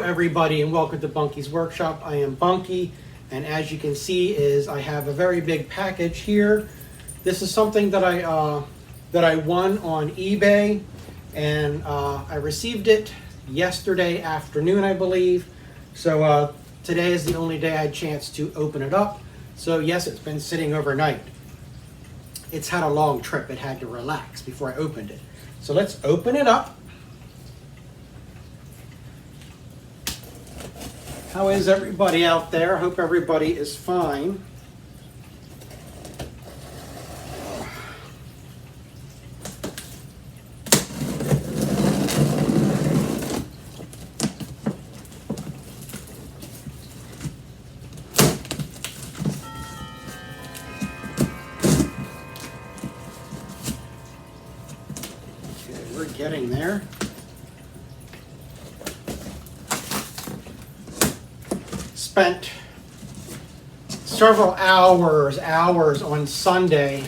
everybody, and welcome to Bunky's Workshop. I am Bunky, and as you can see I have a very big package here. This is something that I won on eBay, and I received it yesterday afternoon, I believe. So today is the only day I had a chance to open it up. So yes, it's been sitting overnight. It's had a long trip. It had to relax before I opened it. So let's open it up. How is everybody out there? Hope everybody is fine. Okay, we're getting there. Spent several hours on Sunday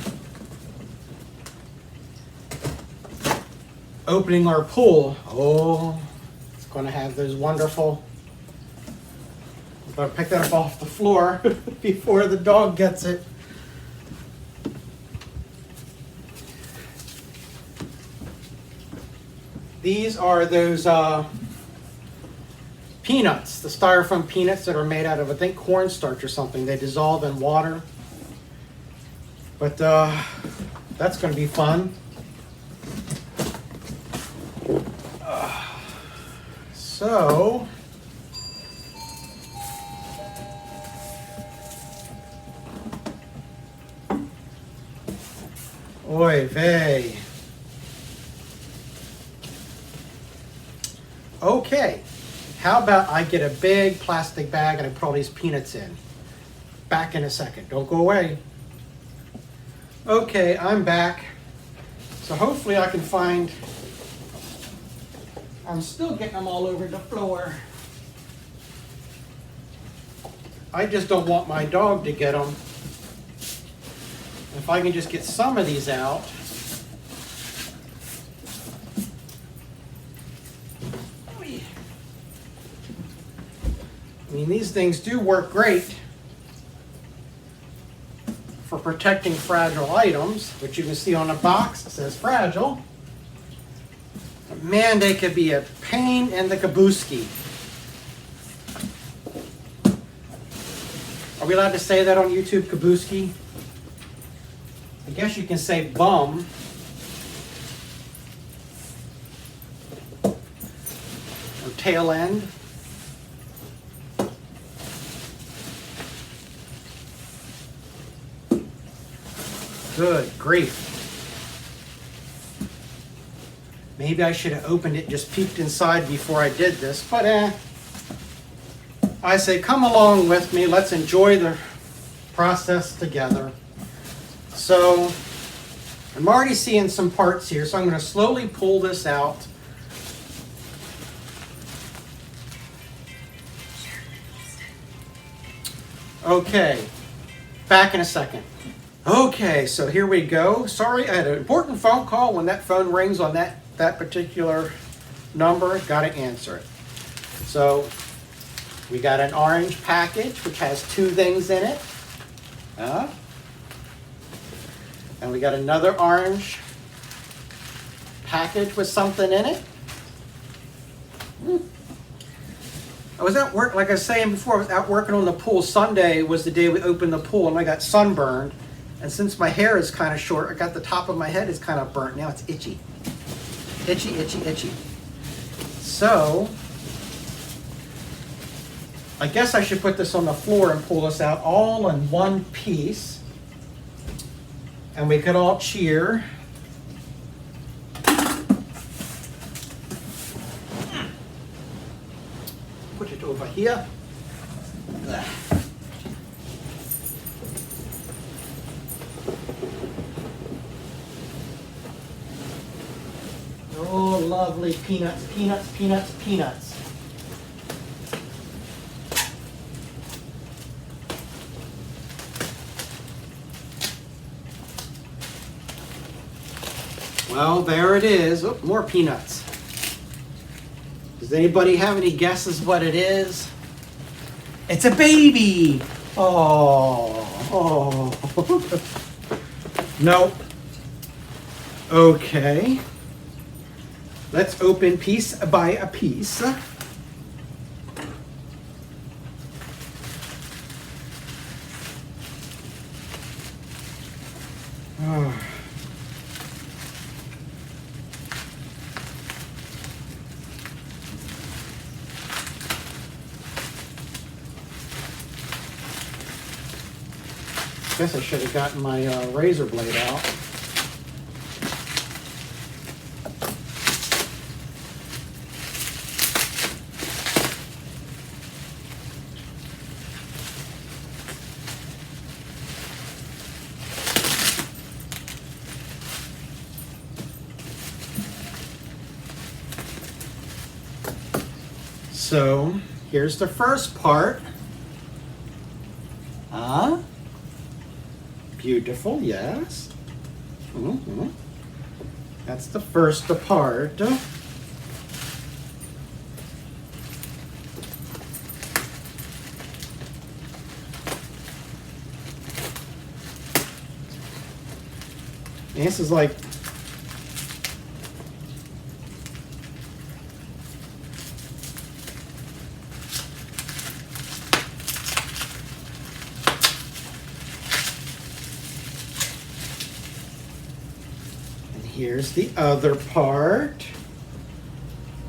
opening our pool. Oh, it's going to have those wonderful. I'm going to pick that up off the floor before the dog gets it. These are those peanuts, the styrofoam peanuts that are made out of, I think, cornstarch or something. They dissolve in water. But that's going to be fun. So, oy vey. Okay. How about I get a big plastic bag and I put all these peanuts in? Back in a second. Don't go away. Okay, I'm back. So hopefully I can find... I'm still getting them all over the floor. I just don't want my dog to get them. If I can just get some of these out. I mean, these things do work great for protecting fragile items, which you can see on the box. It says fragile. But man, they could be a pain in the kabooski. Are we allowed to say that on YouTube, kabooski? I guess you can say bum. Or tail end. Good grief. Maybe I should have opened it, just peeked inside before I did this, but I say come along with me. Let's enjoy the process together. So I'm already seeing some parts here, so I'm going to slowly pull this out. Okay, back in a second. Okay, so here we go. Sorry, I had an important phone call. When that phone rings on that particular number, got to answer it. So we got an orange package, which has two things in it. And we got another orange package with something in it. I was at work, like I was saying before, I was out working on the pool. Sunday was the day we opened the pool, and I got sunburned. And since my hair is kind of short, I got the top of my head is kind of burnt. Now it's itchy. Itchy, itchy, itchy. So, I guess I should put this on the floor and pull this out all in one piece. And we could all cheer. Put it over here. Oh, lovely peanuts, peanuts, peanuts, peanuts. Well, there it is. Oh, more peanuts. Does anybody have any guesses what it is? It's a baby! Oh, oh. Nope. Okay. Let's open piece by a piece. Oh. Guess I should have gotten my razor blade out. So here's the first part. Beautiful, yes. Mm-hmm. That's the first part. And this is like here's the other part.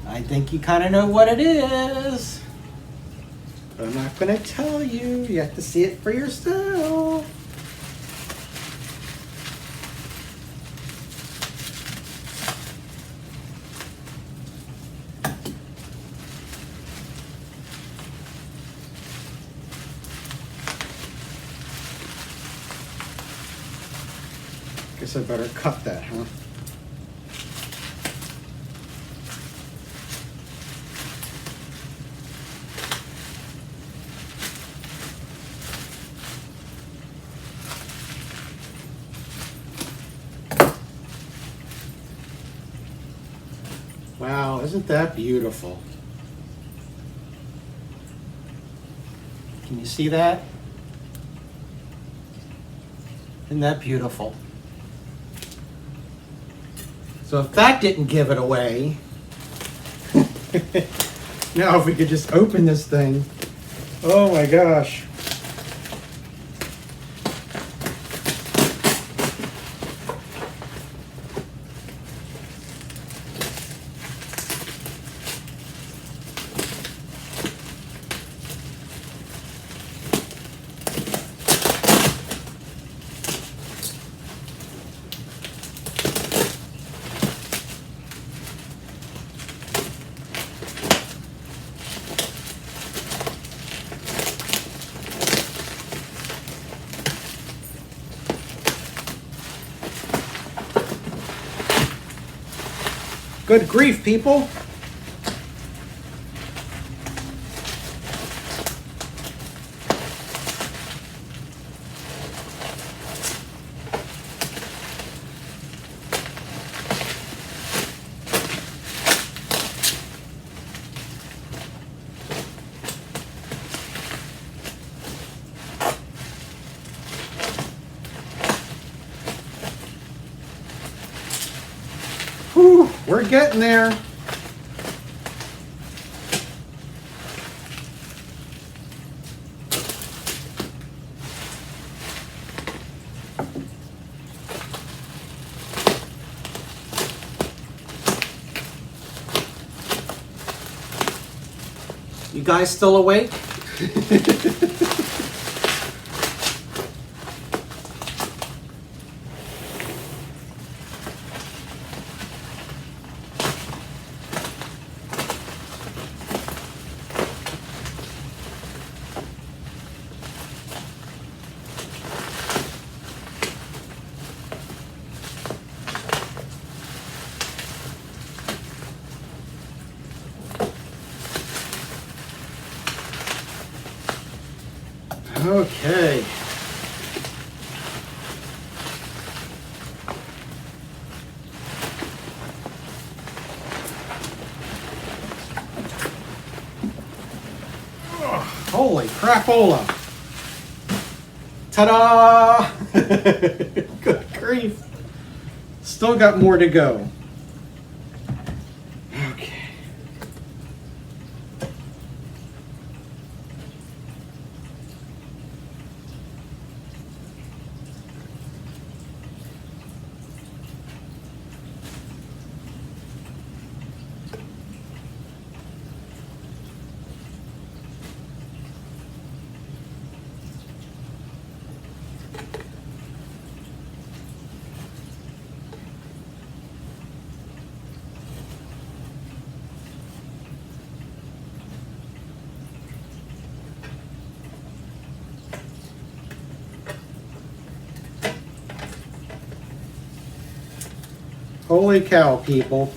I think you kind of know what it is. But I'm not going to tell you. You have to see it for yourself. Guess I better cut that, huh? Wow, isn't that beautiful? Can you see that? Isn't that beautiful? So if that didn't give it away, now if we could just open this thing. Oh my gosh. Good grief, people. Whew, we're getting there. You guys still awake? Okay. Holy crapola. Ta-da! Good grief. Still got more to go. Okay. Holy cow, people.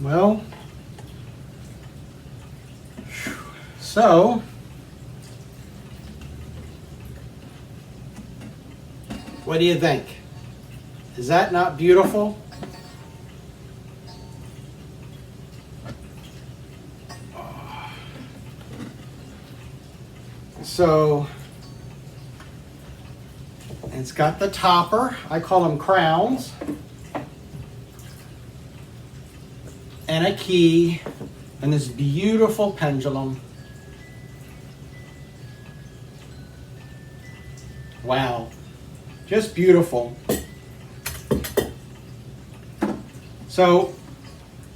Well, so what do you think? Is that not beautiful? So it's got the topper. I call them crowns. And a key, and this beautiful pendulum. Wow, just beautiful. So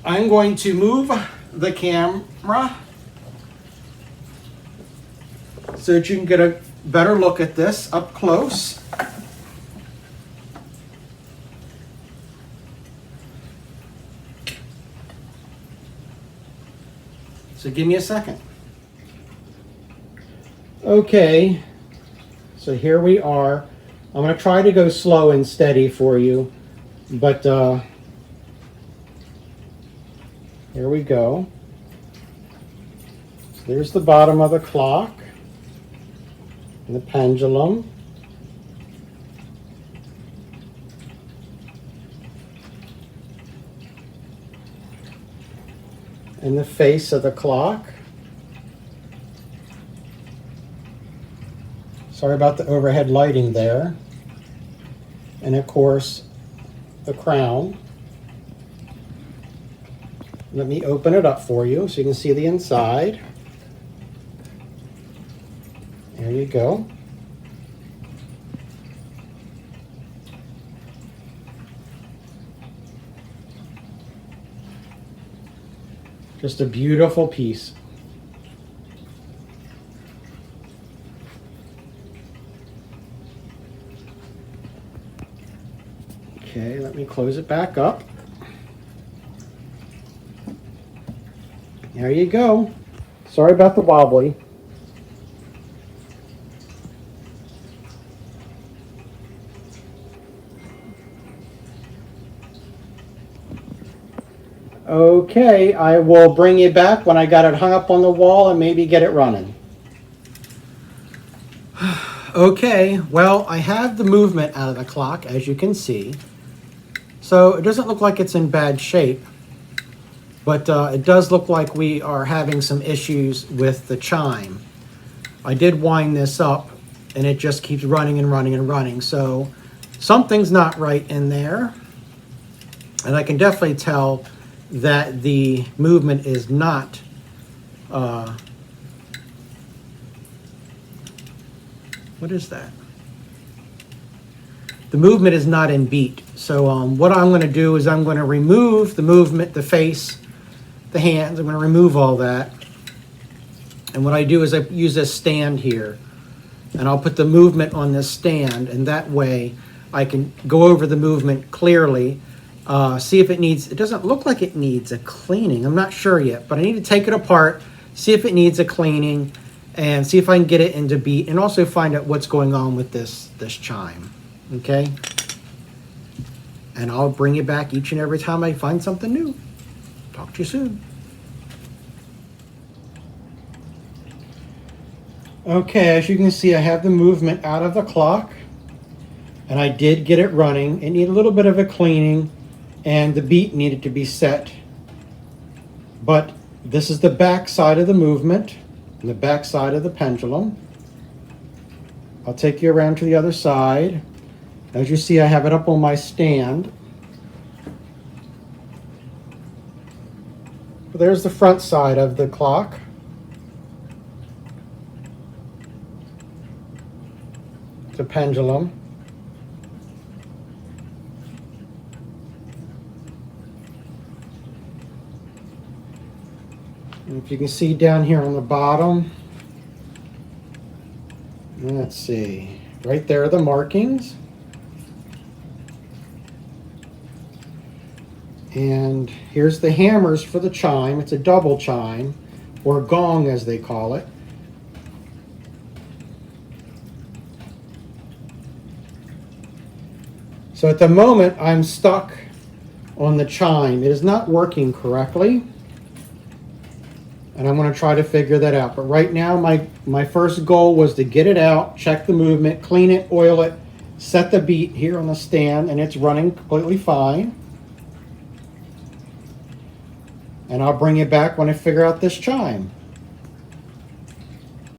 I'm going to move the camera so that you can get a better look at this up close. So give me a second. Okay, so here we are. I'm going to try to go slow and steady for you, but here we go. So there's the bottom of the clock and the pendulum. And the face of the clock. Sorry about the overhead lighting there. And of course, the crown. Let me open it up for you so you can see the inside. There you go. Just a beautiful piece. Okay, let me close it back up. There you go. Sorry about the wobbly. Okay, I will bring you back when I got it hung up on the wall and maybe get it running. Okay, well, I have the movement out of the clock, as you can see. So it doesn't look like it's in bad shape, but it does look like we are having some issues with the chime. I did wind this up and it just keeps running and running and running. So something's not right in there. And I can definitely tell that the movement is not what is that? The movement is not in beat. So what I'm going to do is I'm going to remove the movement, the face, the hands. I'm going to remove all that. And what I do is I use this stand here. And I'll put the movement on this stand. And that way I can go over the movement clearly. See if it needs, it doesn't look like it needs a cleaning. I'm not sure yet. But I need to take it apart, see if it needs a cleaning, and see if I can get it into beat. And also find out what's going on with this chime. Okay? And I'll bring you back each and every time I find something new. Talk to you soon. Okay, as you can see, I have the movement out of the clock. And I did get it running. It needed a little bit of a cleaning. And the beat needed to be set. But this is the back side of the movement. And the back side of the pendulum. I'll take you around to the other side. As you see, I have it up on my stand. There's the front side of the clock. It's a pendulum. And if you can see down here on the bottom, let's see, right there are the markings. And here's the hammers for the chime. It's a double chime, or gong as they call it. So at the moment I'm stuck on the chime. It is not working correctly. And I'm going to try to figure that out. But right now my first goal was to get it out, check the movement, clean it, oil it, set the beat here on the stand, and it's running completely fine. And I'll bring you back when I figure out this chime.